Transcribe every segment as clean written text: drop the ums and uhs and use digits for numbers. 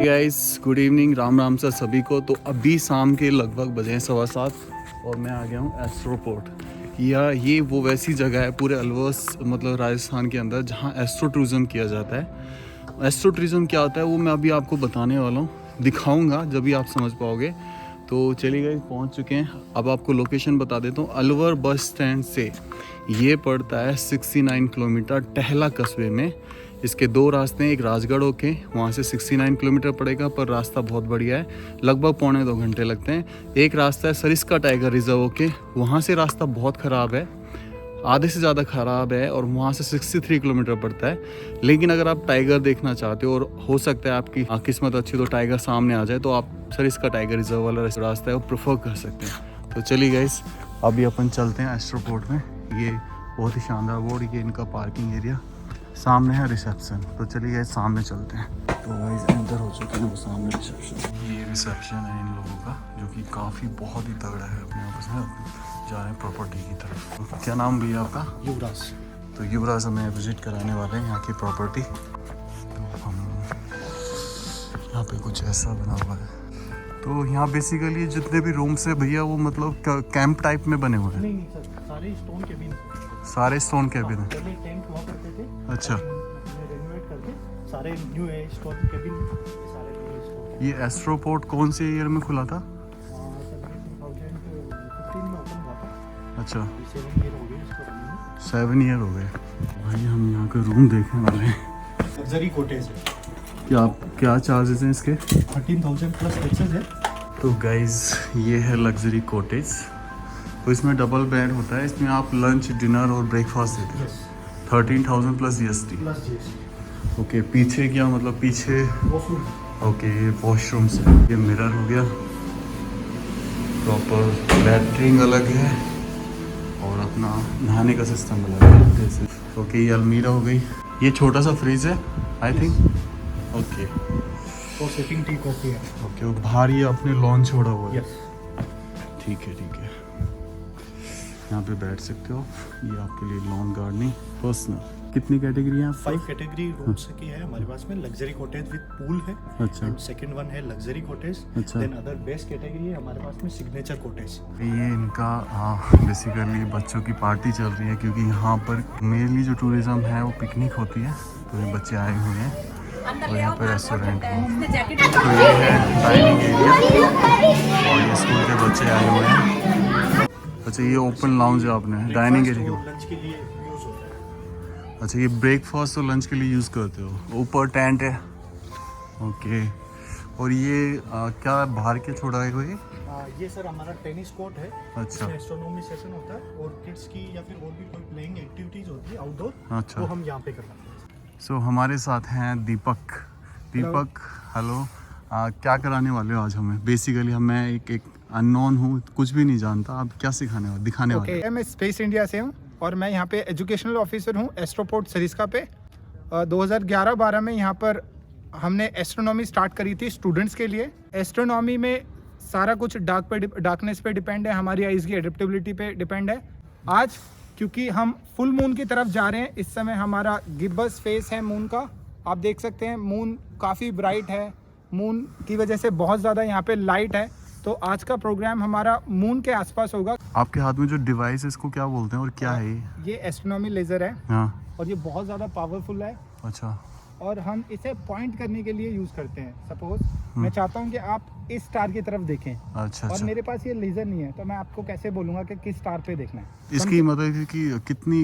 Guys good evening, Ram Ram sir सभी को। तो अभी शाम के लगभग बजे हैं 7:15 और मैं आ गया हूँ एस्ट्रोपोर्ट। ये वो वैसी जगह है पूरे अलवर्स मतलब राजस्थान के अंदर जहाँ एस्ट्रो टूरिज़म किया जाता है। एस्ट्रो टूरिज़म क्या होता है वो मैं अभी आपको बताने वाला हूँ, दिखाऊँगा जब भी आप समझ पाओगे। तो चलिए गाइस पहुँच चुके हैं। अब आपको लोकेशन बता देता हूँ। अलवर बस स्टैंड से ये पड़ता है 69 किलोमीटर टहला कस्बे में। इसके दो रास्ते हैं, एक राजगढ़ होके वहाँ से 69 किलोमीटर पड़ेगा, पर रास्ता बहुत बढ़िया है, लगभग 1.25 घंटे लगते हैं। एक रास्ता है सरिस्का टाइगर रिजर्व होके, वहाँ से रास्ता बहुत ख़राब है, आधे से ज़्यादा ख़राब है, और वहाँ से 63 किलोमीटर पड़ता है। लेकिन अगर आप टाइगर देखना चाहते हो और हो सकता है आपकी किस्मत अच्छी तो टाइगर सामने आ जाए, तो आप सरिस्का टाइगर रिजर्व वाला रास्ता है वो प्रेफर कर सकते हैं। तो चलिए गाइस अभी अपन चलते हैं एस्ट्रोपोर्ट में। ये बहुत ही शानदार बोर्ड, ये इनका पार्किंग एरिया, सामने है रिसेप्शन। तो चलिए गाइस सामने चलते हैं। तो गाइस एंटर हो चुके हैं वो सामने रिसेप्शन। ये रिसेप्शन है इन लोगों का जो कि काफ़ी बहुत ही तगड़ा है। अपने आपस में जा रहे हैं प्रॉपर्टी की तरफ। क्या नाम भैया आपका? युवराज। तो युवराज हमें विजिट कराने वाले हैं यहाँ की प्रॉपर्टी। तो हम यहाँ पे कुछ ऐसा बना हुआ है। तो यहाँ बेसिकली जितने भी रूम्स है भैया वो मतलब कैंप टाइप में बने हुए हैं? नहीं सर, सारे स्टोन केबिन। सारे स्टोन केबिन है? पहले टेंट हुआ करते थे। अच्छा। रेनोवेट करके सारे न्यू है स्टोन केबिन, सारे न्यू स्टोन। ये एस्ट्रोपोर्ट कौन से ईयर में खुला था? सर 2015 में ओपन हुआ था। अच्छा 7 ईयर हो गए इसको रनिंग में। 7 ईयर हो गए। भाई हम यहाँ का रूम देखने वाले हैं। लग्जरी कॉटेज है। क्या चार्जेस हैं इसके? 13,000 प्लस टैक्सेस है। तो गाइज ये है लग्जरी कॉटेज। तो इसमें डबल बेड होता है, इसमें आप लंच डिनर और ब्रेकफास्ट देते हैं। 13,000 plus GST. Plus GST. Okay पीछे क्या मतलब पीछे? वॉशरूम। ओके ये वॉशरूम्स है। ये मिरर हो गया, प्रॉपर लैट्रिन अलग है और अपना नहाने का सिस्टम अलग है जैसे। ओके ये अलमीरा हो गई। ये छोटा सा फ्रिज है आई थिंक। ओके और सिटिंग टी कॉफी है। ओके और बाहर ये अपने लॉन छोड़ा हुआ है। यस। ठीक है यहाँ पे बैठ सकते हो। ये आपके लिए लॉन गार्डनिंग पर्सनल। कितनी कैटेगरी है? 5 कैटेगरी रूम्स की है हमारे पास में। लग्जरी कॉटेज विद पूल है। अच्छा। सेकंड वन है लग्जरी कॉटेज। अच्छा। देन अदर बेस्ट कैटेगरी है हमारे पास में सिग्नेचर कॉटेज। ये इनका बेसिकली बच्चों की पार्टी चल रही है क्योंकि यहाँ पर मेनली जो टूरिज्म है वो पिकनिक होती है। तो ये बच्चे आए हुए हैं और यहाँ पे रेस्टोरेंट है। तो ये है डाइनिंग एरिया और ये स्कूल के बच्चे आए हुए हैं। अच्छा ये ओपन लाउंज है आपने डाइनिंग एरिया। लंच के लिए यूज होता है। अच्छा ये ब्रेकफास्ट और लंच के लिए यूज़ करते हो। ऊपर टेंट है। ओके और ये क्या बाहर के छोड़ा है कोई? ये सर हमारा टेनिस कोर्ट है। अच्छा। एस्ट्रोनॉमी सेशन होता है और किड्स की या फिर और भी कोई प्लेइंग एक्टिविटीज होती है आउटडोर। अच्छा। वो हम यहाँ पे करवाते हैं। सो हमारे साथ हैं दीपक। दीपक हेलो। क्या कराने वाले हो आज हमें? बेसिकली मैं एक अननोन हूँ, कुछ भी नहीं जानता। आप क्या सिखाने वाले दिखाने वाले? मैं स्पेस इंडिया से हूँ और मैं यहाँ पे एजुकेशनल ऑफिसर हूँ एस्ट्रोपोर्ट सरिस्का पे। 2011-12 में यहाँ पर हमने एस्ट्रोनॉमी स्टार्ट करी थी स्टूडेंट्स के लिए। एस्ट्रोनॉमी में सारा कुछ डार्कनेस पे डिपेंड है, हमारी आइज़ की एडेप्टेबिलिटी पे डिपेंड है। आज क्योंकि हम फुल मून की तरफ जा रहे हैं, इस समय हमारा गिब्बस फेस है मून का। आप देख सकते हैं मून काफ़ी ब्राइट है, मून की वजह से बहुत ज़्यादा यहाँ पे लाइट है। तो आज का प्रोग्राम हमारा मून के आसपास होगा। आपके हाथ में जो डिवाइस है इसको क्या बोलते हैं और क्या है ये एस्ट्रोनॉमी लेज़र है। हाँ। और ये बहुत ज़्यादा पावरफुल है। अच्छा। और हम इसे पॉइंट करने के लिए यूज़ करते हैं। सपोज मैं चाहता हूँ कि आप इस स्टार की तरफ देखें। अच्छा। और मेरे पास ये लेज़र नहीं है तो मैं आपको कैसे बोलूँगा कि किस स्टार पे देखना है। इसकी मतलब कि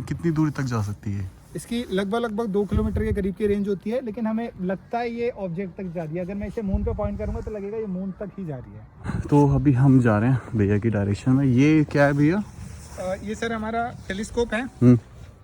कितनी दूरी तक जा सकती है? इसकी लगभग 2 किलोमीटर के करीब की रेंज होती है, लेकिन हमें लगता है ये ऑब्जेक्ट तक जा रही है। अगर मैं इसे मून पे पॉइंट करूँगा तो लगेगा ये मून तक ही जा रही है। तो अभी हम जा रहे हैं भैया की डायरेक्शन में। ये क्या है भैया? ये सर हमारा टेलीस्कोप है।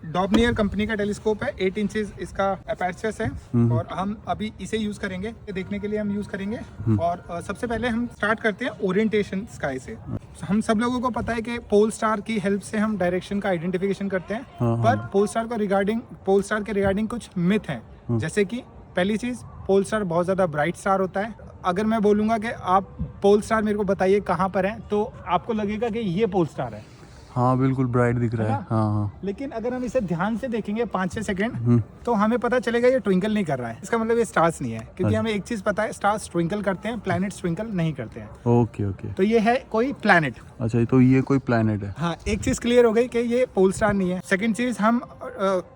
डॉपनियर कंपनी का टेलीस्कोप है। 8 इंचेस इसका अपर्चर है और हम अभी इसे यूज करेंगे, देखने के लिए हम यूज करेंगे। और सबसे पहले हम स्टार्ट करते हैं ओरिएंटेशन स्काई से। हम सब लोगों को पता है कि पोल स्टार की हेल्प से हम डायरेक्शन का आइडेंटिफिकेशन करते हैं। पर पोल स्टार के रिगार्डिंग कुछ मिथ हैं। जैसे कि पहली चीज, पोल स्टार बहुत ज्यादा ब्राइट स्टार होता है। अगर मैं बोलूंगा कि आप पोल स्टार मेरे को बताइए कहाँ पर है, तो आपको लगेगा कि ये पोल स्टार है। हाँ बिल्कुल ब्राइट दिख रहा है। है ना? हाँ हाँ। लेकिन अगर हम इसे ध्यान से देखेंगे 5-6 सेकंड तो हमें पता चलेगा ये ट्विंकल नहीं कर रहा है। इसका मतलब ये स्टार्स नहीं है, क्योंकि अच्छा। हमें एक चीज पता है, स्टार्स ट्विंकल करते हैं, प्लैनेट्स ट्विंकल नहीं करते हैं। Okay okay. तो ये है कोई प्लैनेट। अच्छा तो ये कोई प्लैनेट है। हाँ, एक चीज क्लियर हो गई कि ये पोल स्टार नहीं है। सेकंड चीज, हम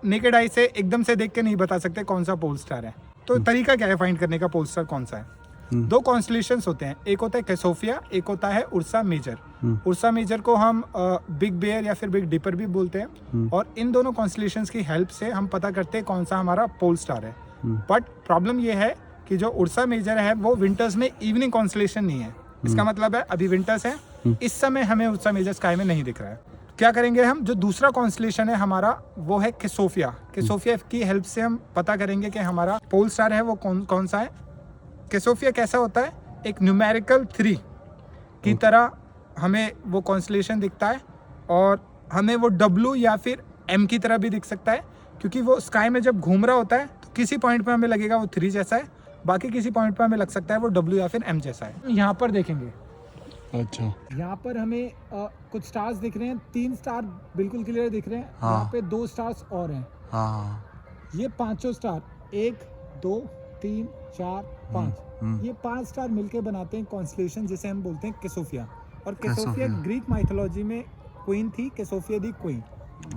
नेकेड आई से एकदम से देख के नहीं बता सकते कौन सा पोल स्टार है। तो तरीका क्या है फाइंड करने का पोल स्टार कौन सा है? दो कॉन्स्टलेशंस होते हैं, एक होता है कैसोफिया, एक होता है उर्सा मेजर। उर्सा मेजर को हम बिग बेयर या फिर बिग डिपर भी बोलते हैं। और इन दोनों कॉन्स्टलेशंस की हेल्प से हम पता करते हैं कौन सा हमारा पोल स्टार है। बट प्रॉब्लम ये है कि जो उर्सा मेजर है वो विंटर्स में इवनिंग कॉन्स्टलेशन नहीं है। इसका मतलब है अभी विंटर्स है, इस समय हमें उर्सा मेजर स्काई में नहीं दिख रहा है। क्या करेंगे हम, जो दूसरा कॉन्स्टलेशन है हमारा वो है कैसोफिया। कैसोफिया की हेल्प से हम पता करेंगे कि हमारा पोल स्टार है वो कौन सा है। कैसोफिया कैसा होता है, एक न्यूमेरिकल 3 की तरह हमें वो कॉन्स्टलेशन दिखता है, और हमें वो W या फिर M की तरह भी दिख सकता है, क्योंकि वो स्काई में जब घूम रहा होता है तो किसी पॉइंट पे हमें लगेगा वो 3 जैसा है, बाकी किसी पॉइंट पे हमें लग सकता है वो W या फिर M जैसा है। यहाँ पर देखेंगे, अच्छा यहाँ पर हमें कुछ स्टार्स दिख रहे हैं, 3 स्टार बिल्कुल क्लियर दिख रहे हैं। हाँ। यहाँ पे 2 स्टार्स और हैं। हाँ ये 5 स्टार, 1 2 3 4 5, ये 5 स्टार मिलके बनाते हैं कॉन्स्टलेशन, जिसे हम बोलते हैं कैसोफिया। और कैसोफिया कैसोफिया। ग्रीक माइथोलॉजी में क्वीन थी, कैसोफिया दी क्वीन।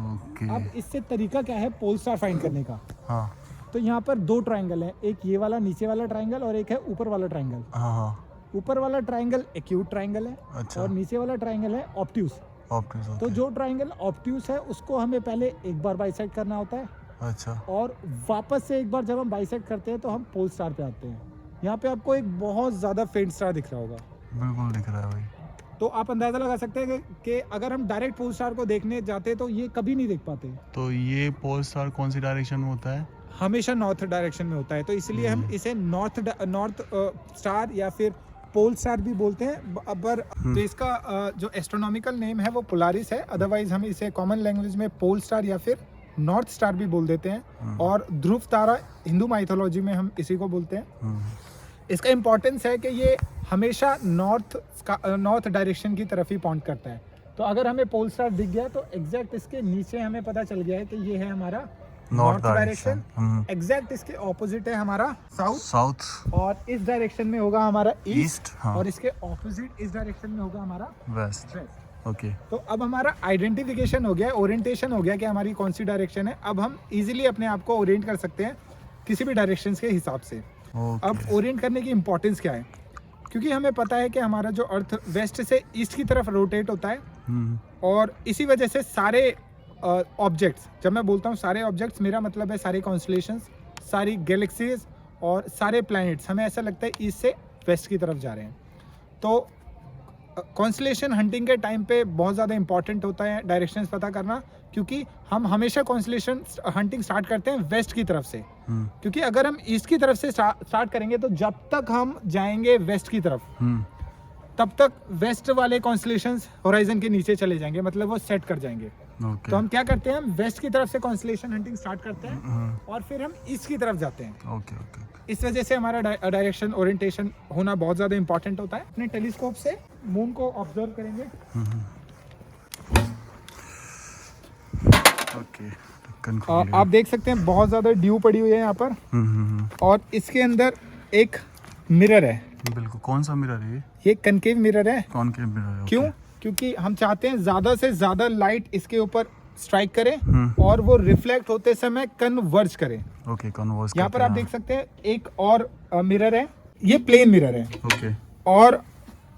ओके। अब इससे तरीका क्या है पोल स्टार फाइंड करने का? हाँ तो यहाँ पर 2 ट्रायंगल है, एक ये वाला नीचे वाला ट्रायंगल और एक है ऊपर वाला ट्रायंगल। हाँ हाँ। ऊपर वाला ट्रायंगल एक्यूट ट्रायंगल है, अच्छा। और नीचे वाला ट्रायंगल है ऑब्ट्यूस। ऑप्टिक्स। तो जो ट्रायंगल ऑब्ट्यूस है उसको हमें पहले एक बार बाइसेक्ट करना होता है, अच्छा और वापस से एक बार जब हम बाइसेक्ट करते हैं तो हम पोल स्टार पे आते हैं। यहाँ पे आपको एक बहुत ज़्यादा फेंट स्टार दिख रहा होगा, बिल्कुल दिख रहा है भाई। तो आप अंदाज़ा लगा सकते हैं कि अगर हम डायरेक्ट पोल स्टार को देखने जाते तो ये कभी नहीं देख पाते। तो ये पोल स्टार कौन सी डायरेक्शन में होता है? हमेशा नॉर्थ डायरेक्शन में होता है, तो इसलिए हम इसे नॉर्थ स्टार या फिर पोल स्टार भी बोलते हैं। पर तो इसका जो एस्ट्रोनॉमिकल नेम है वो पोलारिस है, अदरवाइज हम इसे कॉमन लैंग्वेज में पोल स्टार या फिर नॉर्थ स्टार भी बोल देते हैं। और ध्रुव तारा हिंदू माइथोलॉजी में हम इसी को बोलते हैं। इसका इम्पोर्टेंस है कि ये हमेशा नॉर्थ डायरेक्शन की तरफ ही पॉइंट करता है। तो अगर हमें पोल स्टार दिख गया तो एग्जैक्ट इसके नीचे हमें पता चल गया है कि ये है हमारा नॉर्थ डायरेक्शन। एग्जैक्ट इसके ऑपोजिट है हमारा साउथ, और इस डायरेक्शन में होगा हमारा ईस्ट, हाँ। और इसके ऑपोजिट इस डायरेक्शन में होगा हमारा वेस्ट। वेस्ट। ओके। तो अब हमारा आइडेंटिफिकेशन हो गया है, ओरिएंटेशन हो गया कि हमारी कौन सी डायरेक्शन है। अब हम इजीली अपने आप को ओरिएंट कर सकते हैं किसी भी डायरेक्शन के हिसाब से। अब ओरिएंट करने की इंपॉर्टेंस क्या है, क्योंकि हमें पता है कि हमारा जो अर्थ वेस्ट से ईस्ट की तरफ रोटेट होता है, और इसी वजह से सारे ऑब्जेक्ट्स, जब मैं बोलता हूँ सारे ऑब्जेक्ट्स, मेरा मतलब है सारे कॉन्स्टलेशंस, सारी गैलेक्सीज और सारे प्लैनेट्स, हमें ऐसा लगता है ईस्ट से वेस्ट की तरफ जा रहे हैं। तो कॉन्स्टलेशन हंटिंग के टाइम पे बहुत ज़्यादा इंपॉर्टेंट होता है डायरेक्शंस पता करना, क्योंकि हम हमेशा कॉन्स्टलेशन हंटिंग स्टार्ट करते हैं वेस्ट की तरफ से। क्योंकि अगर हम ईस्ट की तरफ से स्टार्ट करेंगे तो जब तक हम जाएंगे वेस्ट की तरफ तब तक वेस्ट वाले कॉन्स्टलेशंस होराइजन के नीचे चले जाएंगे, मतलब वो सेट कर जाएंगे। तो हम क्या करते हैं, हम वेस्ट की तरफ से कॉन्स्टलेशन हंटिंग स्टार्ट करते हैं और फिर हम ईस्ट की तरफ जाते हैं। इस वजह से हमारा डायरेक्शन ओरिएंटेशन होना बहुत ज़्यादा इंपॉर्टेंट होता है। अपने टेलीस्कोप से मून को ऑब्जर्व करेंगे। आप देख सकते हैं बहुत ज़्यादा ड्यू पड़ी हुई है यहाँ पर, और इसके अंदर एक मिरर है। बिल्कुल। कौन सा मिरर है ये कनकेव मिरर है। कॉनकेव मिरर है। क्यों? क्योंकि हम चाहते हैं ज़्यादा से ज़्यादा लाइट इसके ऊपर स्ट्राइक करे और वो रिफ्लेक्ट होते समय कन्वर्ज करे। Okay, converge. यहाँ पर आप देख सकते हैं एक और मिरर है, ये प्लेन मिरर है। ओके। और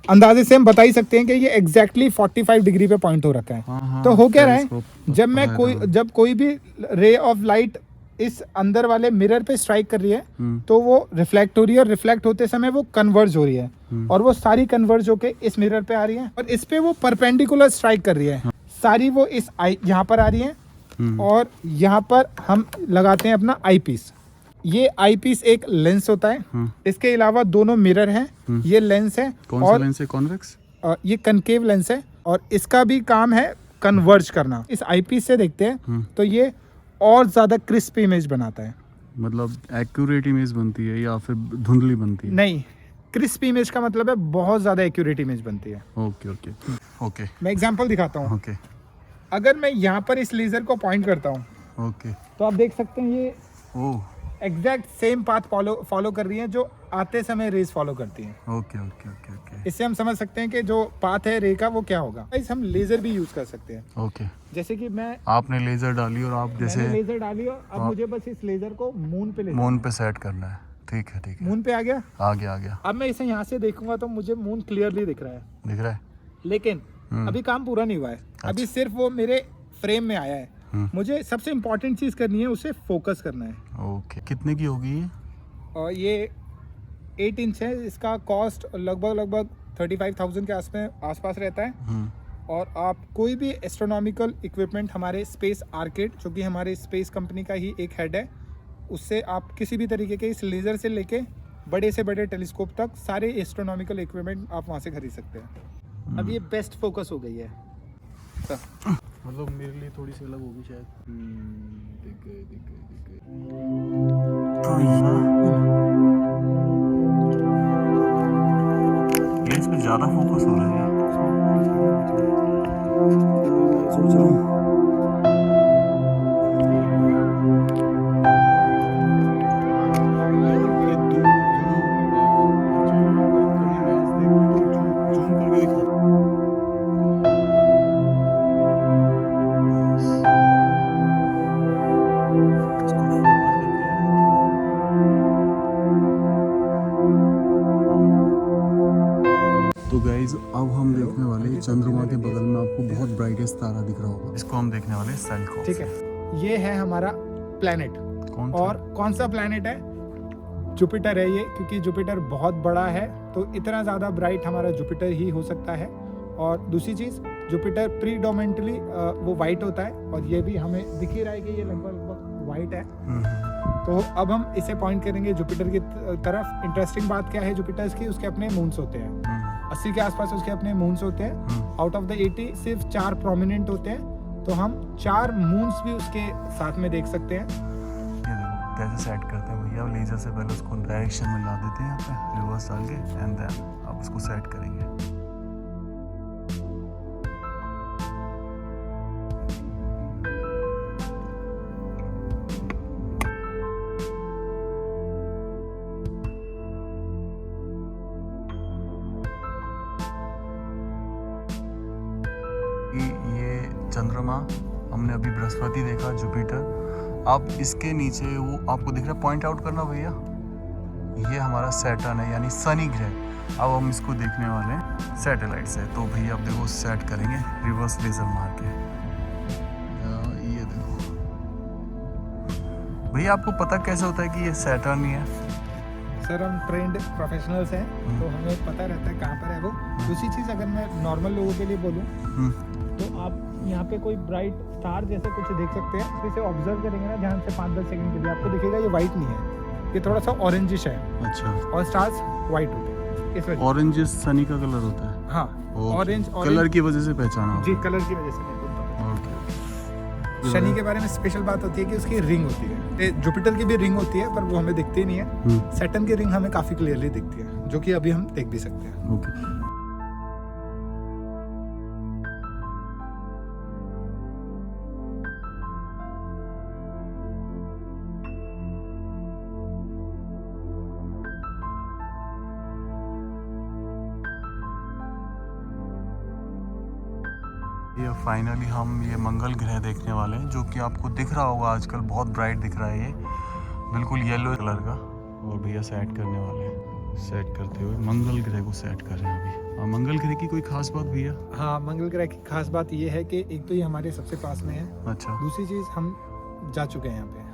अंदाजे से हम बता ही सकते हैं कि ये एग्जैक्टली 45 डिग्री पे पॉइंट हो रखा है। हाँ, तो हो क्या रहा है, टेलीस्कोप जब कोई भी रे ऑफ लाइट इस अंदर वाले मिरर पे स्ट्राइक कर रही है तो वो रिफ्लेक्ट हो रही है, और रिफ्लेक्ट होते समय वो कन्वर्ज हो रही है, और वो सारी कन्वर्ज होके इस मिरर पे आ रही है, और इस पे वो परपेंडिकुलर स्ट्राइक कर रही है। सारी वो इस यहाँ पर आ रही है, और यहाँ पर हम लगाते हैं अपना आई पीस। ये आई पीस एक लेंस होता है, इसके अलावा दोनों मिरर हैं, ये लेंस है। कौन सा लेंस है? कॉन्वेक्स। ये कनकेव लेंस है, और इसका भी काम है कन्वर्ज करना। इस आई पीस से देखते हैं तो ये और ज्यादा क्रिस्प इमेज बनाता है। मतलब एक्यूरेट इमेज बनती है या फिर धुंधली बनती है? नहीं, क्रिस्प इमेज का मतलब है बहुत ज्यादा एक्यूरेट इमेज बनती है। Okay okay okay. मैं एग्जांपल दिखाता हूँ। ओके। अगर मैं यहाँ पर इस लेज़र को पॉइंट करता हूँ ओके। तो आप देख सकते हैं ये ओह एग्जैक्ट सेम पाथ फॉलो कर रही है जो आते समय रेज फॉलो करती हैं। ओके ओके ओके ओके इससे हम समझ सकते हैं कि जो पाथ है रे का वो क्या होगा। गाइस हम लेज़र भी यूज़ कर सकते हैं। ओके। जैसे कि मैं आपने लेज़र डाली और आप जैसे मैंने लेज़र डाली और अब मुझे बस इस लेज़र को मून पे ले मून पे सेट करना है। ठीक है ठीक है। मून पे आ गया। आ गया आ गया। अब मैं इसे यहाँ से देखूंगा तो मुझे मून क्लियरली दिख रहा है, दिख रहा है। लेकिन अभी काम पूरा नहीं हुआ है। अभी सिर्फ वो मेरे फ्रेम में आया है। मुझे सबसे इम्पोर्टेंट चीज़ करनी है, उसे फोकस करना है। ओके। कितने की होगी ये? और ये 8 इंच है। इसका कॉस्ट लगभग 35,000 के आसपास रहता है। और आप कोई भी एस्ट्रोनॉमिकल इक्विपमेंट हमारे स्पेस आर्केड, जो कि हमारे स्पेस कंपनी का ही एक हेड है, उससे आप किसी भी तरीके के इस लेज़र से लेके बड़े से बड़े टेलीस्कोप तक सारे एस्ट्रोनॉमिकल इक्विपमेंट आप वहाँ से खरीद सकते हैं। अब ये बेस्ट फोकस हो गई है। मतलब मेरे लिए थोड़ी सी अलग होगी शायद। दिख गए। ये इस पे ज़्यादा फोकस हो रहा है। सोच रहा हूँ तो गाइज अब हम देखने वाले हैं चंद्रमा के बगल में आपको बहुत ब्राइटेस्ट तारा दिख रहा होगा। इसको हम देखने वाले हैं सेल्को। ठीक है, ये है हमारा प्लैनेट। कौन और कौन सा प्लैनेट है? जुपिटर है ये, क्योंकि जुपिटर बहुत बड़ा है तो इतना ज़्यादा ब्राइट हमारा जुपिटर ही हो सकता है। और दूसरी चीज़, जुपिटर प्रीडोमिनेंटली वो वाइट होता है और ये भी हमें दिख ही रहा है कि ये लगभग वाइट है। तो अब हम इसे पॉइंट करेंगे जुपिटर की तरफ। इंटरेस्टिंग बात क्या है जुपिटर की, उसके अपने मून्स होते हैं। 80 के आसपास उसके अपने मून्स होते हैं। आउट ऑफ द 80 सिर्फ 4 प्रोमिनेंट होते हैं। तो हम 4 मून्स भी उसके साथ में देख सकते हैं। ये देखो कैसे सेट करते हैं भैया। लेजर से पहले उसको डायरेक्शन में ला देते हैं यहाँ पे रिवर्स डाल के, एंड देन आप उसको सेट करेंगे। ये चंद्रमा हमने अभी बृहस्पति देखा, जुपिटर। अब इसके नीचे वो आपको दिख रहा है, पॉइंट आउट करना भैया, ये हमारा सैटर्न है यानी शनि ग्रह। अब हम इसको देखने वाले हैं सैटेलाइट से। तो भैया अब देखो सेट करेंगे रिवर्स लेजर मार के। ये देखो भैया, आपको पता कैसे होता है कि ये सैटर्न ही है? सर हम ट्रेंड प्रोफेशनल्स हैं तो हमें पता रहता है कहाँ पर है वो। दूसरी चीज़, अगर मैं नॉर्मल लोगों के लिए बोलूँ तो आप यहाँ पे कोई ब्राइट स्टार जैसा कुछ देख सकते हैं। इसे ऑब्जर्व करेंगे ना ध्यान से 5-10 सेकंड के लिए, आपको दिखेगा ये वाइट नहीं है, ये थोड़ा सा ऑरेंजिश है। अच्छा। और स्टार्स वाइट होते हैं इस वजह। ऑरेंजिश शनि का कलर होता है। हाँ, ऑरेंज कलर की वजह से पहचाना जी, कलर की वजह से नहीं बोलता। ओके। शनि के बारे में स्पेशल बात होती है कि उसकी रिंग होती है। जुपिटर की भी रिंग होती है पर वो हमें दिखती नहीं है। सैटर्न की रिंग हमें काफी क्लियरली दिखती है, जो कि अभी हम देख भी सकते हैं। ओके। ये फाइनली हम ये मंगल ग्रह देखने वाले हैं, जो कि आपको दिख रहा होगा आजकल बहुत ब्राइट दिख रहा है। ये बिल्कुल येलो कलर का। और भैया सेट करने वाले हैं, सेट करते हुए मंगल ग्रह को सेट कर रहे हैं अभी। और मंगल ग्रह की कोई खास बात भैया? हाँ, मंगल ग्रह की खास बात ये है कि एक तो ये हमारे सबसे पास में है। अच्छा। दूसरी चीज़, हम जा चुके हैं यहाँ पे।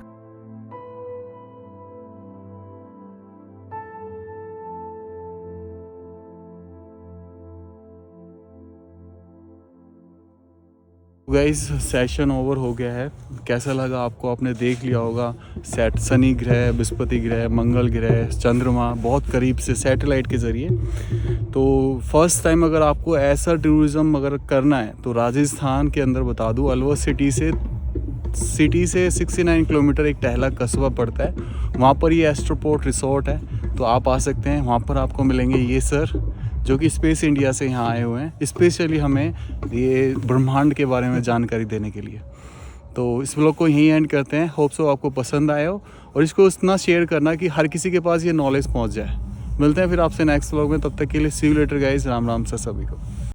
गाइस सेशन ओवर हो गया है। कैसा लगा आपको? आपने देख लिया होगा सेट शनि ग्रह, बृहस्पति ग्रह, मंगल ग्रह, चंद्रमा बहुत करीब से सैटेलाइट के ज़रिए। तो फर्स्ट टाइम अगर आपको ऐसा टूरिज़्म अगर करना है तो राजस्थान के अंदर बता दूँ, अलवर सिटी से 69 किलोमीटर एक टहला कस्बा पड़ता है। वहाँ पर ये एस्ट्रोपोर्ट रिसोर्ट है, तो आप आ सकते हैं। वहाँ पर आपको मिलेंगे ये सर जो कि स्पेस इंडिया से यहाँ आए हुए हैं स्पेशली हमें ये ब्रह्मांड के बारे में जानकारी देने के लिए। तो इस ब्लॉग को यहीं एंड करते हैं। होप सो आपको पसंद आया हो और इसको उतना शेयर करना कि हर किसी के पास ये नॉलेज पहुँच जाए। मिलते हैं फिर आपसे नेक्स्ट ब्लॉग में, तब तक के लिए see you later guys. Ram Ram sir सभी को।